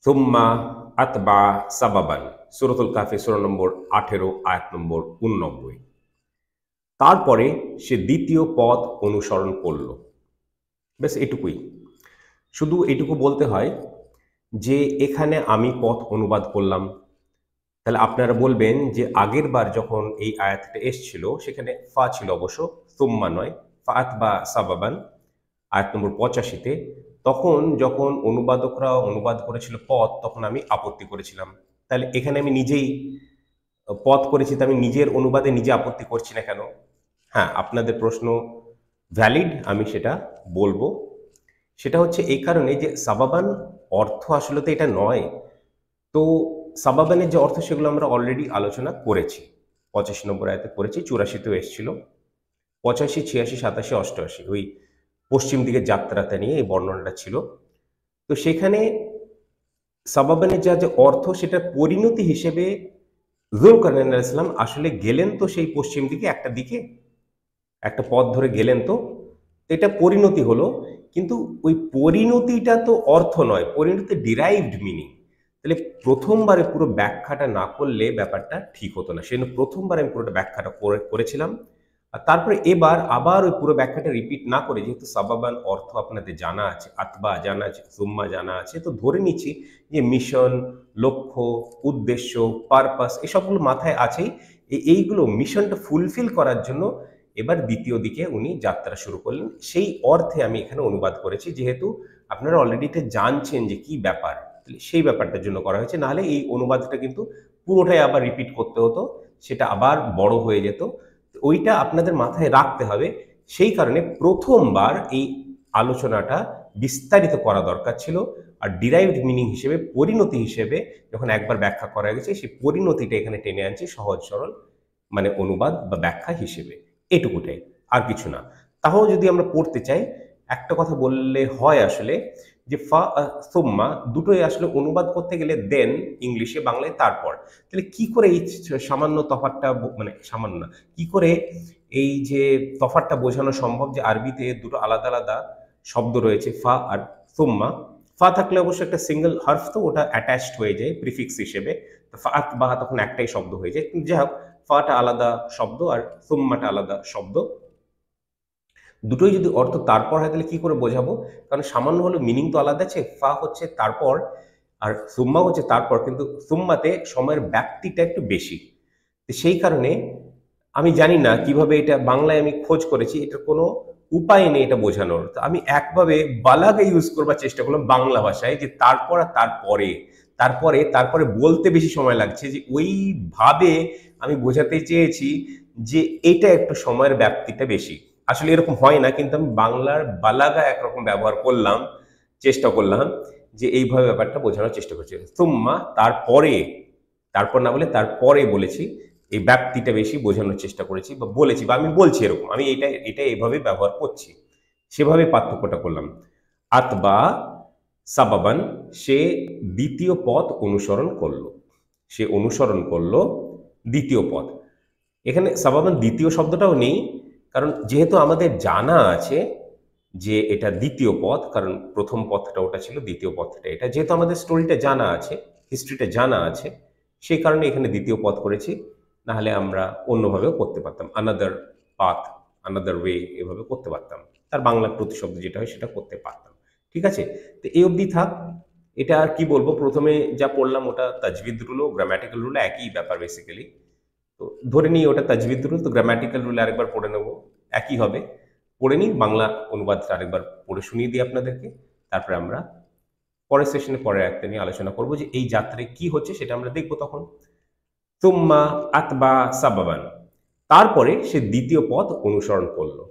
সুম্মা আতবা সাবাবান, সূরাতুল কাহফে সূরা নম্বর 18 আয়াত নম্বর 89। তারপরে সে দ্বিতীয় পথ অনুসরণ করল। ব্যাস এটুকুই। শুধু এটুকু বলতে হয় যে এখানে আমি পথ অনুবাদ করলাম। তাহলে আপনারা বলবেন যে আগের বার যখন এই আয়াতটা এসছিল সেখানে ফা ছিল অবশ্য, সুম্মা নয়। ফাত বা সাবাবান আয়াত নম্বর 85-তে, তখন যখন অনুবাদকরা অনুবাদ করেছিল পথ, তখন আমি আপত্তি করেছিলাম। তাহলে এখানে আমি নিজেই পথ করেছি, তো আমি নিজের অনুবাদে নিজে আপত্তি করছি না কেন? হ্যাঁ, আপনাদের প্রশ্ন ভ্যালিড, আমি সেটা বলবো। সেটা হচ্ছে এই কারণে যে সাবাবান অর্থ আসলে তো এটা নয়। তো সাবাবানের যে অর্থ সেগুলো আমরা অলরেডি আলোচনা করেছি। 85 নম্বর আয়াতে করেছি, 84তেও এসেছিল। 85, 86, 87, 88 ওই পশ্চিম দিকের যাত্রাটা নিয়ে এই বর্ণনাটা ছিল। তো সেখানে সাবাবানের যা যে অর্থ সেটার পরিণতি হিসেবে যুলকারনাইন আলাইহিস সালাম আসলে গেলেন তো সেই পশ্চিম দিকে, একটা পথ ধরে গেলেন, তো এটা পরিণতি হলো। কিন্তু ওই পরিণতিটা তো অর্থ নয়, পরিণতি ডিরাইভড মিনিং। তাহলে প্রথমবারে পুরো ব্যাখ্যাটা না করলে ব্যাপারটা ঠিক হতো না। সেজন্য প্রথমবার আমি পুরোটা ব্যাখ্যাটা করেছিলাম। আর তারপরে এবার আবার ওই পুরো ব্যাখ্যাটা রিপিট না করে, যেহেতু সাবাবান অর্থ আপনাদের জানা আছে, আতবা জানা আছে, সুম্মা জানা আছে, তো ধরে নিচ্ছি যে মিশন, লক্ষ্য, উদ্দেশ্য, পারপাস এসবগুলো মাথায় আছেই। এইগুলো মিশনটা ফুলফিল করার জন্য এবার দ্বিতীয় দিকে উনি যাত্রা শুরু করলেন। সেই অর্থে আমি এখানে অনুবাদ করেছি, যেহেতু আপনারা অলরেডি জানছেন যে কি ব্যাপার, সেই ব্যাপারটার জন্য করা হয়েছে। নাহলে এই অনুবাদটা কিন্তু পুরোটাই আবার রিপিট করতে হতো, সেটা আবার বড় হয়ে যেত। ওইটা আপনাদের মাথায় রাখতে হবে। সেই কারণে প্রথমবার এই আলোচনাটা বিস্তারিত করা দরকার ছিল। আর ডিরাইভড মিনিং হিসেবে, পরিণতি হিসেবে যখন একবার ব্যাখ্যা করা গেছে, সেই পরিণতিটা এখানে টেনে আনছি সহজ সরল, মানে অনুবাদ বা ব্যাখ্যা হিসেবে। এটুকুটাই, আর কিছু না। তাও যদি আমরা পড়তে চাই, একটা কথা বললে হয় আসলে, যে ফা সুম্মা দুটোই আসলে অনুবাদ করতে গেলে দেন ইংলিশে, বাংলায় তারপর। তাহলে কি করে এই সামান্য তফাৎটা, মানে সামান্য না, কি করে এই যে তফাৎটা বোঝানো সম্ভব যে আরবিতে দুটো আলাদা আলাদা শব্দ রয়েছে, ফা আর সুম্মা। ফা থাকলে অবশ্যই একটা সিঙ্গেল হার্ফ, তো ওটা অ্যাটাচড হয়ে যায় প্রিফিক্স হিসেবে, তো ফাত বা তখন একটাই শব্দ হয়ে যায়। কিন্তু যাই হোক, ফাটা আলাদা শব্দ আর সুম্মাটা আলাদা শব্দ। দুটোই যদি অর্থ তারপর হয় তাহলে কি করে বোঝাবো? কারণ সামান্য হলো মিনিং তো আলাদা আছে। ফা হচ্ছে তারপর আর সুম্মা হচ্ছে তারপর, কিন্তু সুম্মাতে সময়ের ব্যাপ্তিটা একটু বেশি। তো সেই কারণে আমি জানি না কিভাবে এটা বাংলায় আমি খোঁজ করেছি, এটার কোনো উপায় নেই এটা বোঝানোর। তো আমি একভাবে বালাগা ইউজ করবার চেষ্টা করলাম বাংলা ভাষায়, যে তারপর আর তারপরে, তারপরে তারপরে বলতে বেশি সময় লাগছে, যে ওইভাবে আমি বোঝাতে চেয়েছি যে এটা একটু সময়ের ব্যাপ্তিটা বেশি। আসলে এরকম হয় না, কিন্তু আমি বাংলার বালাগা একরকম ব্যবহার করলাম, চেষ্টা করলাম যে এইভাবে ব্যাপারটা বোঝানোর চেষ্টা করছি। সুম্মা তারপরে, তারপর না বলে তারপরে বলেছি, এই ব্যাপ্তিটা বেশি বোঝানোর চেষ্টা করেছি বা বলেছি, বা আমি বলছি এরকম, আমি এটা এইভাবে ব্যবহার করছি, সেভাবে পার্থক্যটা করলাম। আতবা সাবাবান, সে দ্বিতীয় পথ অনুসরণ করলো, সে অনুসরণ করলো দ্বিতীয় পথ। এখানে সাবাবান দ্বিতীয় শব্দটাও নেই, কারণ যেহেতু আমাদের জানা আছে যে এটা দ্বিতীয় পথ, কারণ প্রথম পথটা ওটা ছিল, দ্বিতীয় পথটা এটা, যেহেতু আমাদের স্টোরিটা জানা আছে, হিস্ট্রিটা জানা আছে, সেই কারণে এখানে দ্বিতীয় পথ করেছি। না হলে আমরা অন্যভাবেও করতে পারতাম, আনাদার পাথ, আনাদার ওয়ে, এভাবে করতে পারতাম। তার বাংলা প্রতিশব্দ যেটা হয় সেটা করতে পারতাম। ঠিক আছে, তো এই অবধি থাক। এটা আর কি বলবো, প্রথমে যা পড়লাম ওটা তাজবিদ রুলও, গ্রামাটিক্যাল রুলও একই ব্যাপার বেসিক্যালি। তো ধরে নিই ওটা তাজবিদ রুল, তো গ্রামাটিক্যাল রুল আরেকবার পড়ে নেব, একই হবে। পড়ে নিই, বাংলা অনুবাদটা আরেকবার পড়ে শুনিয়ে দিই আপনাদেরকে। তারপরে আমরা পরের সেশনে, পরের একটা নিয়ে আলোচনা করবো, যে এই যাত্রায় কি হচ্ছে সেটা আমরা দেখবো তখন। তুম্মা আতবা সাবাবান, তারপরে সে দ্বিতীয় পথ অনুসরণ করলো।